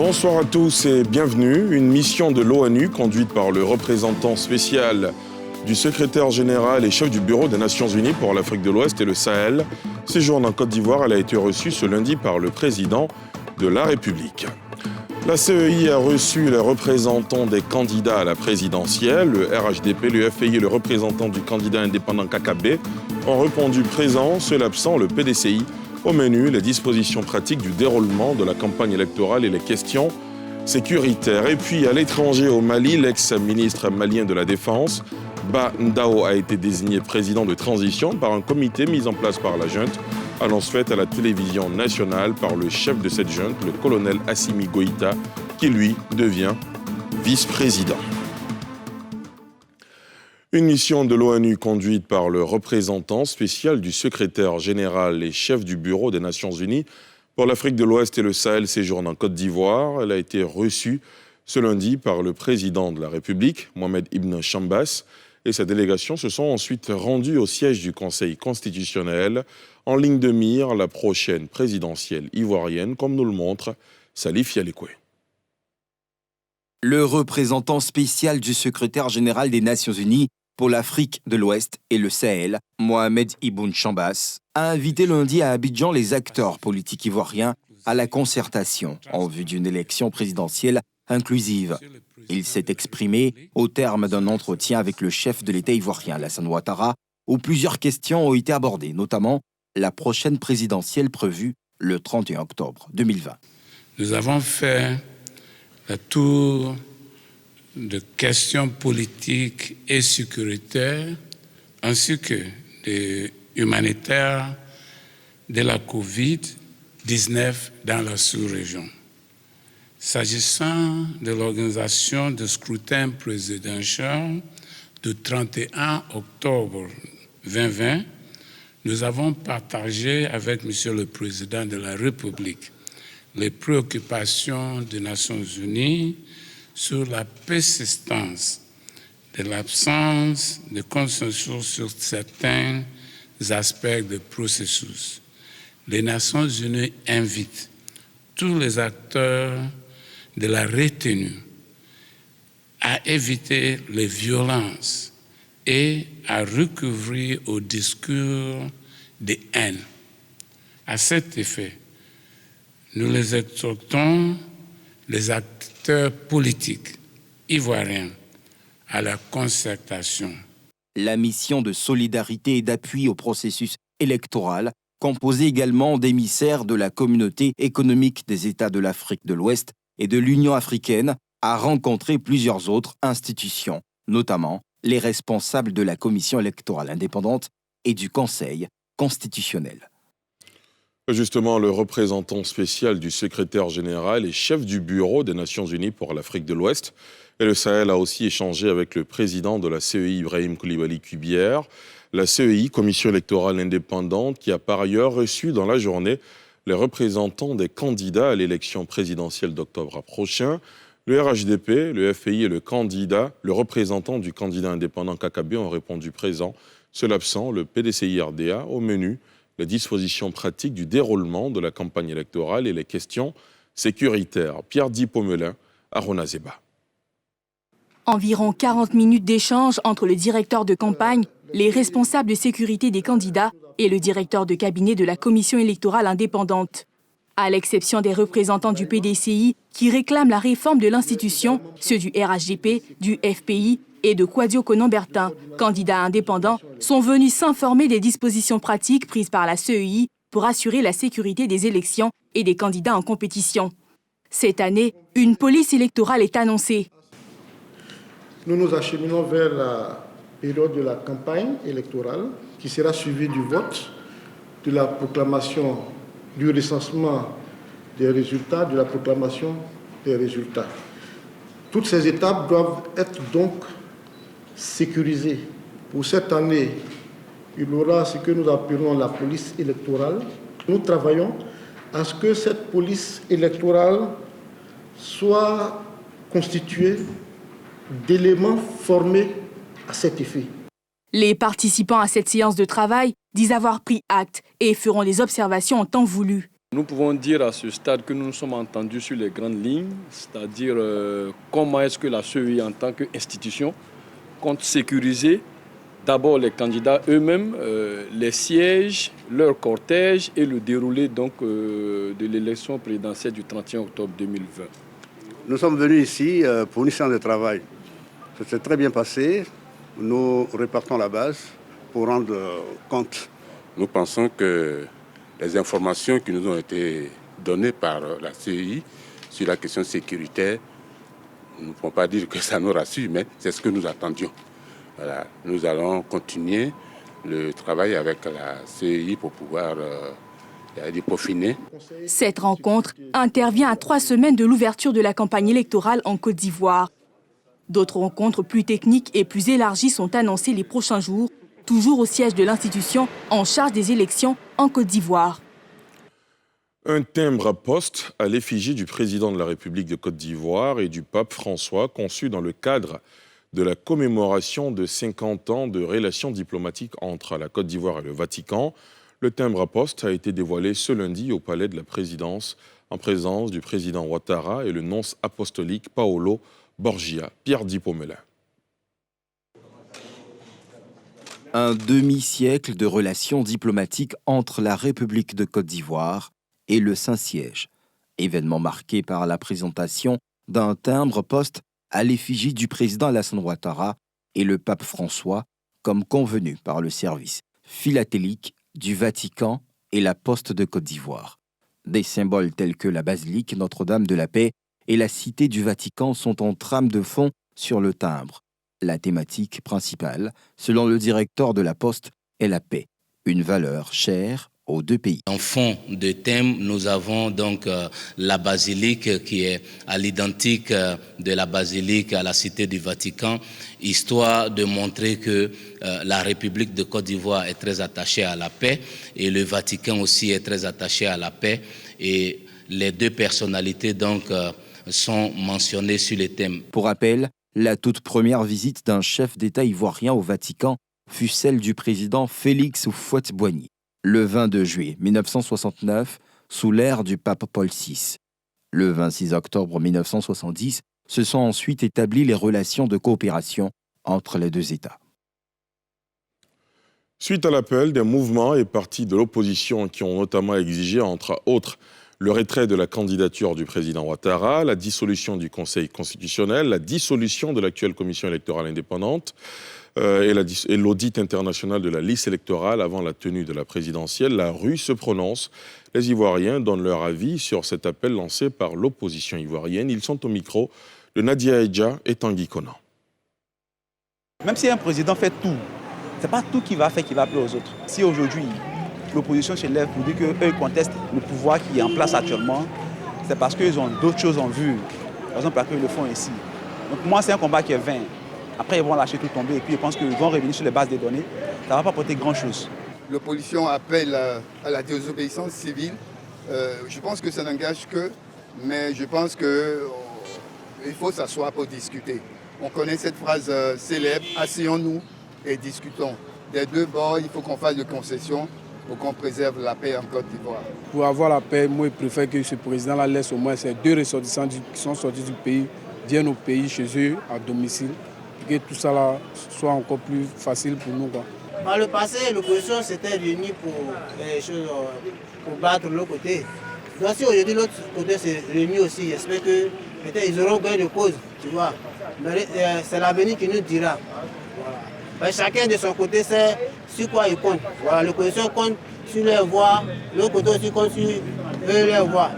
Bonsoir à tous et bienvenue. Une mission de l'ONU conduite par le représentant spécial du secrétaire général et chef du bureau des Nations Unies pour l'Afrique de l'Ouest et le Sahel séjourne en Côte d'Ivoire. Elle a été reçue ce lundi par le président de la République. La CEI a reçu les représentants des candidats à la présidentielle. Le RHDP, le FPI et le représentant du candidat indépendant KKB ont répondu présent, seul absent le PDCI. Au menu, les dispositions pratiques du déroulement de la campagne électorale et les questions sécuritaires. Et puis à l'étranger, au Mali, l'ex-ministre malien de la Défense, Ba Ndao, a été désigné président de transition par un comité mis en place par la junte. Annonce faite à la télévision nationale par le chef de cette junte, le colonel Assimi Goïta, qui lui devient vice-président. Une mission de l'ONU conduite par le représentant spécial du secrétaire général et chef du bureau des Nations Unies pour l'Afrique de l'Ouest et le Sahel séjourne en Côte d'Ivoire. Elle a été reçue ce lundi par le président de la République, Mohamed Ibn Chambas, et sa délégation se sont ensuite rendus au siège du Conseil constitutionnel, en ligne de mire la prochaine présidentielle ivoirienne, comme nous le montre Salif Yalekwe. Le représentant spécial du secrétaire général des Nations Unies pour l'Afrique de l'Ouest et le Sahel, Mohamed Ibn Chambas, a invité lundi à Abidjan les acteurs politiques ivoiriens à la concertation en vue d'une élection présidentielle inclusive. Il s'est exprimé au terme d'un entretien avec le chef de l'État ivoirien, Alassane Ouattara, où plusieurs questions ont été abordées, notamment la prochaine présidentielle prévue le 31 octobre 2020. Nous avons fait le tour de questions politiques et sécuritaires, ainsi que des humanitaires de la COVID-19 dans la sous-région. S'agissant de l'organisation du scrutin présidentiel du 31 octobre 2020, nous avons partagé avec M. le Président de la République les préoccupations des Nations Unies sur la persistance de l'absence de consensus sur certains aspects du processus. Les Nations Unies invitent tous les acteurs de la retenue à éviter les violences et à recourir au discours de haine. À cet effet, nous les exhortons, les acteurs politiques ivoiriens, à la concertation. La mission de solidarité et d'appui au processus électoral, composée également d'émissaires de la communauté économique des États de l'Afrique de l'Ouest et de l'Union africaine, a rencontré plusieurs autres institutions, notamment les responsables de la Commission électorale indépendante et du Conseil constitutionnel. Justement, le représentant spécial du secrétaire général et chef du bureau des Nations Unies pour l'Afrique de l'Ouest et le Sahel a aussi échangé avec le président de la CEI, Ibrahim Koulibaly Kubière. La CEI, Commission électorale indépendante, qui a par ailleurs reçu dans la journée les représentants des candidats à l'élection présidentielle d'octobre prochain. Le RHDP, le FPI et le représentant du candidat indépendant KKB ont répondu présent. Seul absent, le PDCI-RDA, au menu les dispositions pratiques du déroulement de la campagne électorale et les questions sécuritaires. Pierre-Di Pomelin, Arona Zeba. Environ 40 minutes d'échange entre le directeur de campagne, les responsables de sécurité des candidats et le directeur de cabinet de la Commission électorale indépendante. À l'exception des représentants du PDCI qui réclament la réforme de l'institution, ceux du RHDP, du FPI et de Kouadio Konan-Bertin, candidats indépendants, sont venus s'informer des dispositions pratiques prises par la CEI pour assurer la sécurité des élections et des candidats en compétition. Cette année, une police électorale est annoncée. Nous nous acheminons vers la période de la campagne électorale qui sera suivie du vote, de la proclamation du recensement des résultats, de la proclamation des résultats. Toutes ces étapes doivent être donc sécurisées. Pour cette année, il y aura ce que nous appelons la police électorale. Nous travaillons à ce que cette police électorale soit constituée d'éléments formés à cet effet. Les participants à cette séance de travail disent avoir pris acte et feront des observations en temps voulu. Nous pouvons dire à ce stade que nous nous sommes entendus sur les grandes lignes, c'est-à-dire comment est-ce que la CEI en tant qu'institution compte sécuriser d'abord les candidats eux-mêmes, les sièges, leur cortège et le déroulé donc, de l'élection présidentielle du 31 octobre 2020. Nous sommes venus ici pour une séance de travail. Ça s'est très bien passé. Nous répartons la base pour rendre compte. Nous pensons que les informations qui nous ont été données par la CEI sur la question sécuritaire, nous ne pouvons pas dire que ça nous rassure, mais c'est ce que nous attendions. Voilà. Nous allons continuer le travail avec la CEI pour pouvoir peaufiner. Cette rencontre intervient à 3 semaines de l'ouverture de la campagne électorale en Côte d'Ivoire. D'autres rencontres plus techniques et plus élargies sont annoncées les prochains jours, toujours au siège de l'institution en charge des élections en Côte d'Ivoire. Un timbre à poste à l'effigie du président de la République de Côte d'Ivoire et du pape François, conçu dans le cadre de la commémoration de 50 ans de relations diplomatiques entre la Côte d'Ivoire et le Vatican. Le timbre à poste a été dévoilé ce lundi au palais de la présidence en présence du président Ouattara et le nonce apostolique Paolo Borgia. Pierre Dipomelin. Un demi-siècle de relations diplomatiques entre la République de Côte d'Ivoire et le Saint-Siège. Événement marqué par la présentation d'un timbre-poste à l'effigie du président Alassane Ouattara et le pape François, comme convenu par le service philatélique du Vatican et la Poste de Côte d'Ivoire. Des symboles tels que la basilique Notre-Dame de la Paix et la Cité du Vatican sont en trame de fond sur le timbre. La thématique principale, selon le directeur de la Poste, est la paix, une valeur chère aux deux pays. En fond de thème, nous avons donc la basilique qui est à l'identique de la basilique à la Cité du Vatican, histoire de montrer que la République de Côte d'Ivoire est très attachée à la paix et le Vatican aussi est très attaché à la paix. Et les deux personnalités donc sont mentionnées sur les thèmes. Pour rappel, la toute première visite d'un chef d'État ivoirien au Vatican fut celle du président Félix Houphouët-Boigny, le 22 juillet 1969, sous l'ère du pape Paul VI. Le 26 octobre 1970, se sont ensuite établies les relations de coopération entre les deux États. Suite à l'appel des mouvements et partis de l'opposition qui ont notamment exigé, entre autres, le retrait de la candidature du président Ouattara, la dissolution du Conseil constitutionnel, la dissolution de l'actuelle commission électorale indépendante et l'audit international de la liste électorale avant la tenue de la présidentielle, la rue se prononce. Les Ivoiriens donnent leur avis sur cet appel lancé par l'opposition ivoirienne. Ils sont au micro de Nadia Edja et Tanguy Konan. Même si un président fait tout, ce n'est pas tout qu'il va faire qui va plaire aux autres. Si aujourd'hui, l'opposition se lève pour dire qu'eux contestent le pouvoir qui est en place actuellement, c'est parce qu'ils ont d'autres choses en vue. Par exemple, parce qu'ils le font ici. Donc pour moi, c'est un combat qui est vain. Après, ils vont lâcher tout tomber et puis je pense qu'ils vont revenir sur les bases des données. Ça ne va pas porter grand-chose. L'opposition appelle à la désobéissance civile. Je pense que ça n'engage que, mais je pense qu'il faut s'asseoir pour discuter. On connaît cette phrase célèbre, asseyons-nous et discutons. Des deux bords, il faut qu'on fasse des concessions pour qu'on préserve la paix en Côte d'Ivoire. Pour avoir la paix, moi, je préfère que ce président-là laisse au moins ces deux ressortissants qui sont sortis du pays viennent au pays, chez eux, à domicile, et que tout ça là soit encore plus facile pour nous. Par le passé, l'opposition s'était réunie pour battre l'autre côté. Donc si aujourd'hui l'autre côté s'est réuni aussi, j'espère que peut-être ils auront gain de cause, tu vois. Mais c'est l'avenir qui nous dira. Voilà. Mais chacun de son côté sait sur quoi il compte. Voilà, l'opposition compte sur les voix, l'autre côté aussi compte sur les voix.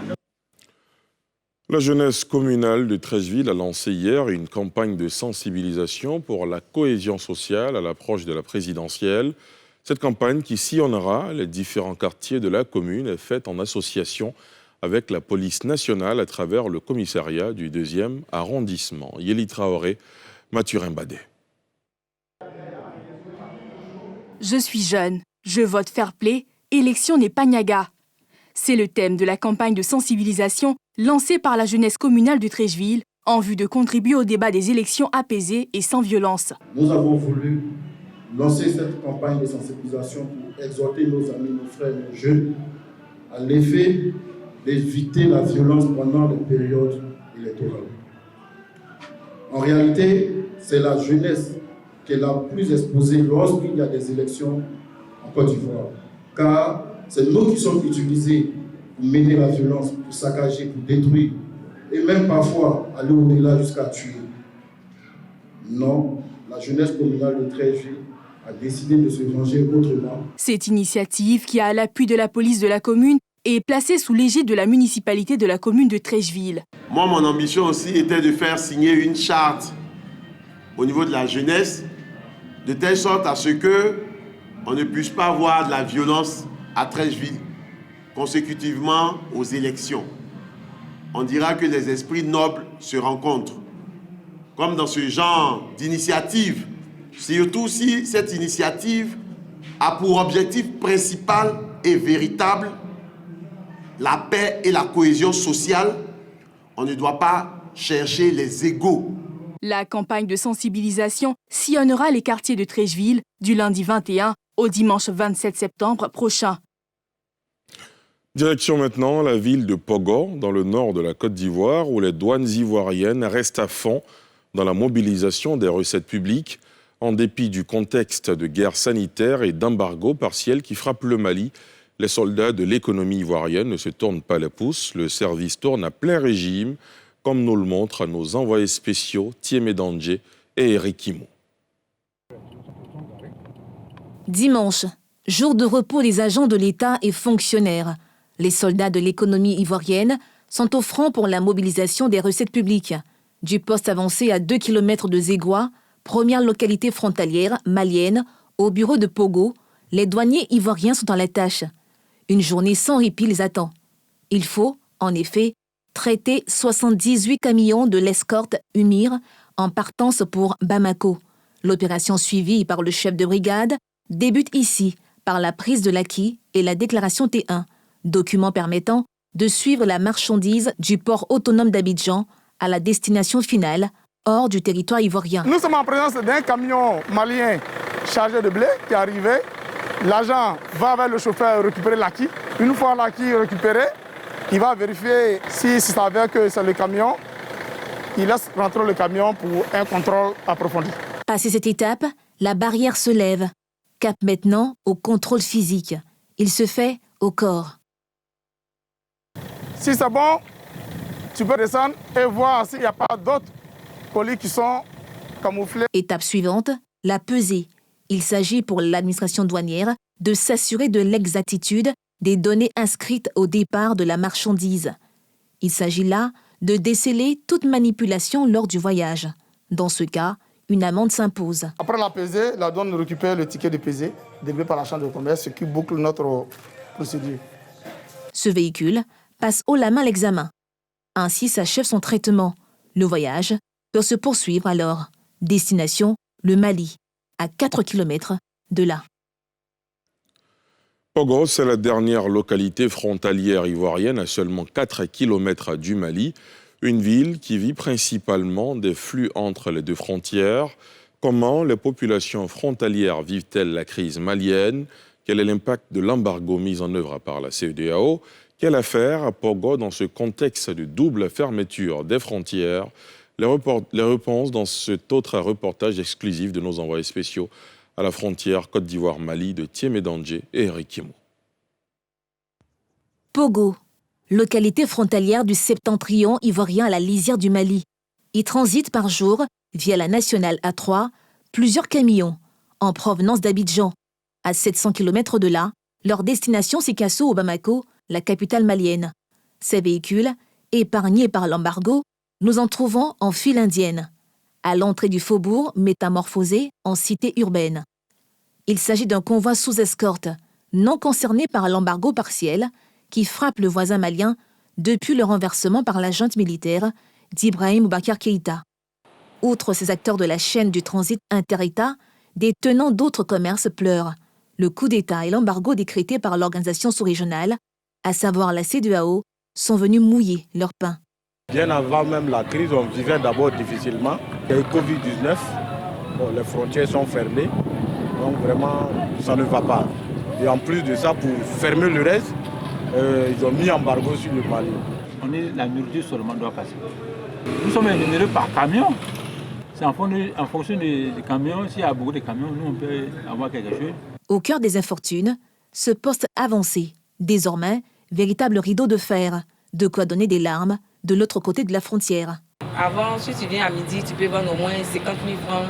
La jeunesse communale de Treichville a lancé hier une campagne de sensibilisation pour la cohésion sociale à l'approche de la présidentielle. Cette campagne, qui sillonnera les différents quartiers de la commune, est faite en association avec la police nationale à travers le commissariat du 2e arrondissement. Yéli Traoré, Mathurin Badet. Je suis jeune, je vote fair play, élection n'est pas Niaga. C'est le thème de la campagne de sensibilisation lancée par la jeunesse communale de Treichville en vue de contribuer au débat des élections apaisées et sans violence. Nous avons voulu lancer cette campagne de sensibilisation pour exhorter nos amis, nos frères, nos jeunes à l'effet d'éviter la violence pendant les périodes électorales. En réalité, c'est la jeunesse qui est la plus exposée lorsqu'il y a des élections en Côte d'Ivoire. Car c'est nous qui sommes utilisés pour mener la violence, pour saccager, pour détruire, et même parfois aller au-delà jusqu'à tuer. Non, la jeunesse communale de Treichville a décidé de se venger autrement. Cette initiative, qui a l'appui de la police de la commune, est placée sous l'égide de la municipalité de la commune de Treichville. Moi, mon ambition aussi était de faire signer une charte au niveau de la jeunesse, de telle sorte à ce qu'on ne puisse pas avoir de la violence à Treichville consécutivement aux élections. On dira que les esprits nobles se rencontrent. Comme dans ce genre d'initiative, surtout si cette initiative a pour objectif principal et véritable la paix et la cohésion sociale, on ne doit pas chercher les égaux. La campagne de sensibilisation sillonnera les quartiers de Treichville du lundi 21 au dimanche 27 septembre prochain. Direction maintenant la ville de Pogor, dans le nord de la Côte d'Ivoire, où les douanes ivoiriennes restent à fond dans la mobilisation des recettes publiques, en dépit du contexte de guerre sanitaire et d'embargo partiel qui frappe le Mali. Les soldats de l'économie ivoirienne ne se tournent pas les pouces. Le service tourne à plein régime, comme nous le montrent nos envoyés spéciaux Thiemé Dandje et Eric Kimo. Dimanche, jour de repos des agents de l'État et fonctionnaires. Les soldats de l'économie ivoirienne sont au front pour la mobilisation des recettes publiques. Du poste avancé à 2 km de Zégoua, première localité frontalière malienne, au bureau de Pogo, les douaniers ivoiriens sont à la tâche. Une journée sans répit les attend. Il faut, en effet, traiter 78 camions de l'escorte UMIR en partance pour Bamako. L'opération suivie par le chef de brigade débute ici par la prise de l'acquis et la déclaration T1, document permettant de suivre la marchandise du port autonome d'Abidjan à la destination finale, hors du territoire ivoirien. Nous sommes en présence d'un camion malien chargé de blé qui est arrivé. L'agent va vers le chauffeur récupérer l'acquis. Une fois l'acquis récupéré, il va vérifier si ça s'avère que c'est le camion. Il laisse rentrer le camion pour un contrôle approfondi. Passé cette étape, la barrière se lève. Cap maintenant au contrôle physique. Il se fait au corps. Si c'est bon, tu peux descendre et voir s'il n'y a pas d'autres colis qui sont camouflés. Étape suivante, la pesée. Il s'agit pour l'administration douanière de s'assurer de l'exactitude des données inscrites au départ de la marchandise. Il s'agit là de déceler toute manipulation lors du voyage. Dans ce cas, une amende s'impose. Après la pesée, la douane récupère le ticket de pesée délivré par la chambre de commerce, ce qui boucle notre procédure. Ce véhicule passe haut la main l'examen. Ainsi s'achève son traitement. Le voyage peut se poursuivre alors. Destination, le Mali, à 4 km de là. Pogos, c'est la dernière localité frontalière ivoirienne à seulement 4 km du Mali. Une ville qui vit principalement des flux entre les deux frontières. Comment les populations frontalières vivent-elles la crise malienne? Quel est l'impact de l'embargo mis en œuvre par la CEDEAO? Quelle affaire à Pogos dans ce contexte de double fermeture des frontières? Les réponses dans cet autre reportage exclusif de nos envoyés spéciaux à la frontière Côte d'Ivoire-Mali de Thiemé Dandje et Eric Kimo. Pogo, localité frontalière du septentrion ivoirien à la lisière du Mali. Y transitent par jour, via la nationale A3, plusieurs camions en provenance d'Abidjan. À 700 km de là, leur destination Sikasso au Bamako, la capitale malienne. Ces véhicules, épargnés par l'embargo, nous en trouvons en file indienne, à l'entrée du faubourg métamorphosé en cité urbaine. Il s'agit d'un convoi sous escorte, non concerné par l'embargo partiel, qui frappe le voisin malien depuis le renversement par la junte militaire d'Ibrahim Boubacar Keïta. Outre ces acteurs de la chaîne du transit inter-État, des tenants d'autres commerces pleurent. Le coup d'État et l'embargo décrété par l'organisation sous-régionale, à savoir la CEDEAO, sont venus mouiller leur pain. Bien avant même la crise, on vivait d'abord difficilement. Il y a eu Covid-19, les frontières sont fermées, donc vraiment ça ne va pas. Et en plus de ça, pour fermer le reste, ils ont mis embargo sur le Mali. La nourriture seulement doit passer. Nous sommes énumérés par camion. C'est en fonction des camions. S'il y a beaucoup de camions, nous on peut avoir quelque chose. Au cœur des infortunes, ce poste avancé, désormais, véritable rideau de fer, de quoi donner des larmes de l'autre côté de la frontière. Avant, si tu viens à midi, tu peux vendre au moins 50 000 francs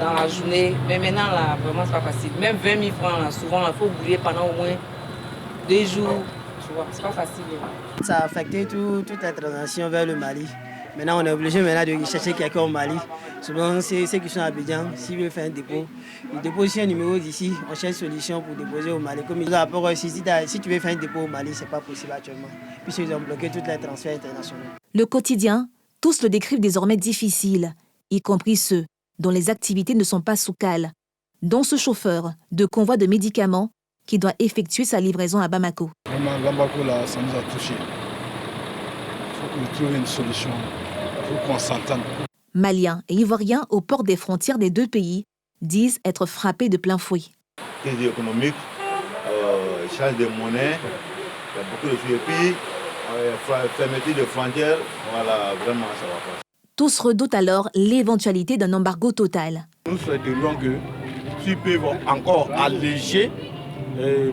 dans la journée. Mais maintenant, là, vraiment, c'est pas facile. Même 20 000 francs, là, souvent, il faut bouiller pendant au moins 2 jours. Tu vois, c'est pas facile. Ça a affecté toute la transaction vers le Mali. Maintenant, on est obligé de chercher quelqu'un au Mali. Souvent, c'est ceux qui sont à Abidjan, s'ils veulent faire un dépôt, ils déposent un numéro d'ici, on cherche solution pour déposer au Mali. Comme ils ont rapport ici, si tu veux faire un dépôt au Mali, ce n'est pas possible actuellement, puisqu'ils ont bloqué tous les transferts internationaux. Le quotidien, tous le décrivent désormais difficile, y compris ceux dont les activités ne sont pas sous cale, dont ce chauffeur de convoi de médicaments qui doit effectuer sa livraison à Bamako. Vraiment, l'embargo, là, ça nous a touchés. Il faut qu'on trouve une solution. Il faut qu'on s'entende. Maliens et Ivoiriens au port des frontières des deux pays disent être frappés de plein fouet. Crise économique, échange de monnaie, il y a beaucoup de choses. Et puis, fermeture de frontières, voilà, vraiment, ça va pas. Tous redoutent alors l'éventualité d'un embargo total. Nous souhaiterions que s'ils peuvent encore alléger,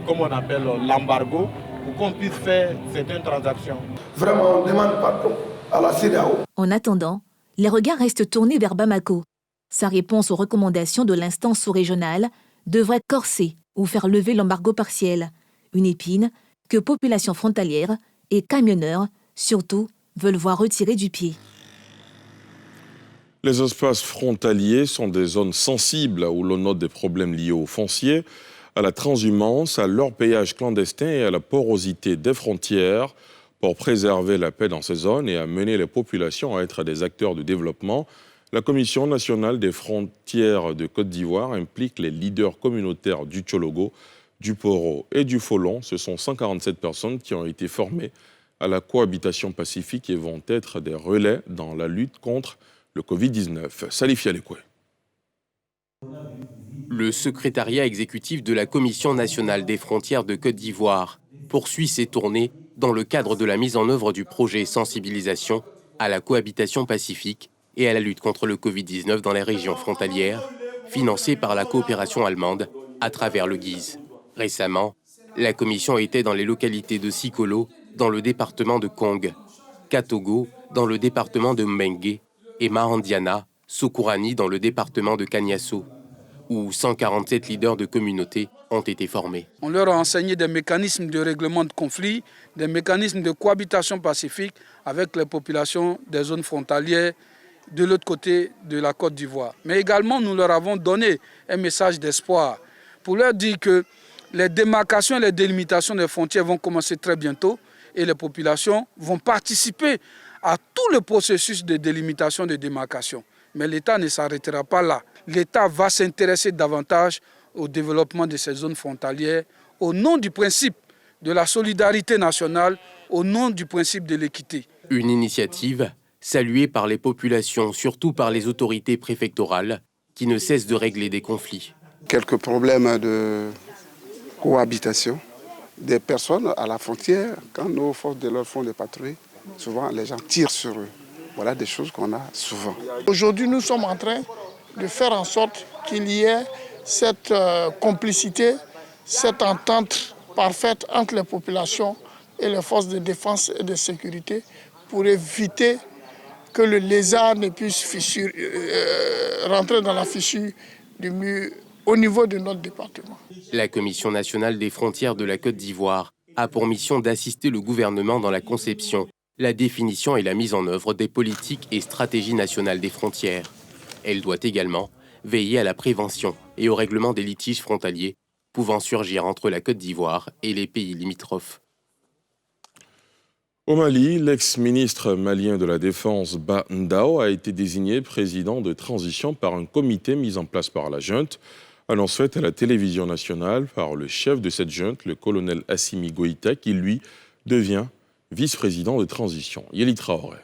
comme on appelle l'embargo, pour qu'on puisse faire certaines transactions. Vraiment, on demande pardon à la CEDEAO. En attendant, les regards restent tournés vers Bamako. Sa réponse aux recommandations de l'instance sous-régionale devrait corser ou faire lever l'embargo partiel, une épine que population frontalière et camionneurs, surtout, veulent voir retirer du pied. Les espaces frontaliers sont des zones sensibles où l'on note des problèmes liés au foncier, à la transhumance, à l'orpaillage clandestin et à la porosité des frontières. Pour préserver la paix dans ces zones et amener les populations à être des acteurs de développement, la Commission nationale des frontières de Côte d'Ivoire implique les leaders communautaires du Tchologo, du Poro et du Folon. Ce sont 147 personnes qui ont été formées à la cohabitation pacifique et vont être des relais dans la lutte contre le Covid-19. Salif Yalekwe. Le secrétariat exécutif de la Commission nationale des frontières de Côte d'Ivoire poursuit ses tournées dans le cadre de la mise en œuvre du projet sensibilisation à la cohabitation pacifique et à la lutte contre le Covid-19 dans les régions frontalières, financé par la coopération allemande à travers le GIZ. Récemment, la commission était dans les localités de Sikolo, dans le département de Kong, Katogo, dans le département de Mbengue, et Mahandiana, Sokourani, dans le département de Kagnasso, où 147 leaders de communautés ont été formés. On leur a enseigné des mécanismes de règlement de conflits, des mécanismes de cohabitation pacifique avec les populations des zones frontalières de l'autre côté de la Côte d'Ivoire. Mais également, nous leur avons donné un message d'espoir pour leur dire que les démarcations et les délimitations des frontières vont commencer très bientôt et les populations vont participer à tout le processus de délimitation et de démarcation. Mais l'État ne s'arrêtera pas là. L'État va s'intéresser davantage au développement de ces zones frontalières au nom du principe de la solidarité nationale, au nom du principe de l'équité. Une initiative saluée par les populations, surtout par les autorités préfectorales, qui ne cessent de régler des conflits. Quelques problèmes de cohabitation des personnes à la frontière, quand nos forces de l'ordre font des patrouilles, souvent les gens tirent sur eux. Voilà des choses qu'on a souvent. Aujourd'hui, nous sommes en train de faire en sorte qu'il y ait cette complicité, cette entente parfaite entre les populations et les forces de défense et de sécurité pour éviter que le lézard ne puisse rentrer dans la fissure du mur au niveau de notre département. La Commission nationale des frontières de la Côte d'Ivoire a pour mission d'assister le gouvernement dans la conception, la définition et la mise en œuvre des politiques et stratégies nationales des frontières. Elle doit également veiller à la prévention et au règlement des litiges frontaliers pouvant surgir entre la Côte d'Ivoire et les pays limitrophes. Au Mali, l'ex-ministre malien de la Défense Ba Ndao a été désigné président de transition par un comité mis en place par la junte, annonce faite à la télévision nationale par le chef de cette junte, le colonel Assimi Goïta, qui lui devient vice-président de transition. Yeli Traoré.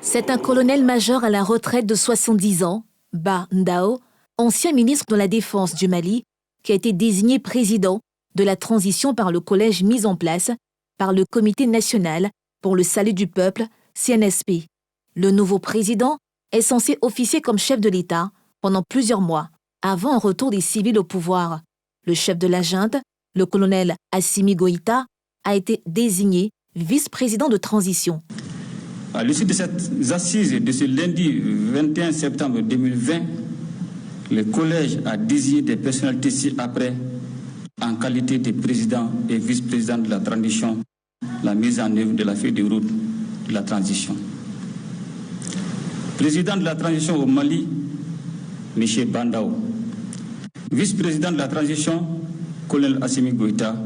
C'est un colonel-major à la retraite de 70 ans, Ba Ndao, ancien ministre de la Défense du Mali, qui a été désigné président de la transition par le collège mis en place par le Comité national pour le salut du peuple, CNSP. Le nouveau président est censé officier comme chef de l'État pendant plusieurs mois, avant un retour des civils au pouvoir. Le chef de la junte, le colonel Assimi Goïta, a été désigné vice-président de transition. À l'issue de ces assises de ce lundi 21 septembre 2020, le collège a désigné des personnalités ci-après en qualité de président et vice-président de la transition, la mise en œuvre de la feuille de route de la transition. Président de la transition au Mali, M. Bandao. Vice-président de la transition, colonel Assimi Goïta.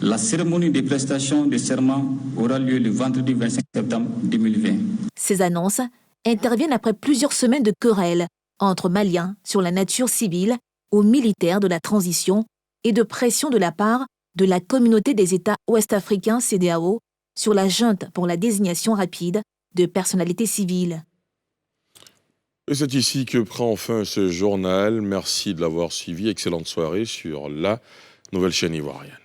La cérémonie de prestation de serment aura lieu le vendredi 25 septembre 2020. Ces annonces interviennent après plusieurs semaines de querelles entre Maliens sur la nature civile ou militaire de la transition et de pression de la part de la communauté des États ouest-africains CEDEAO sur la junte pour la désignation rapide de personnalités civiles. Et c'est ici que prend fin ce journal. Merci de l'avoir suivi. Excellente soirée sur la nouvelle chaîne ivoirienne.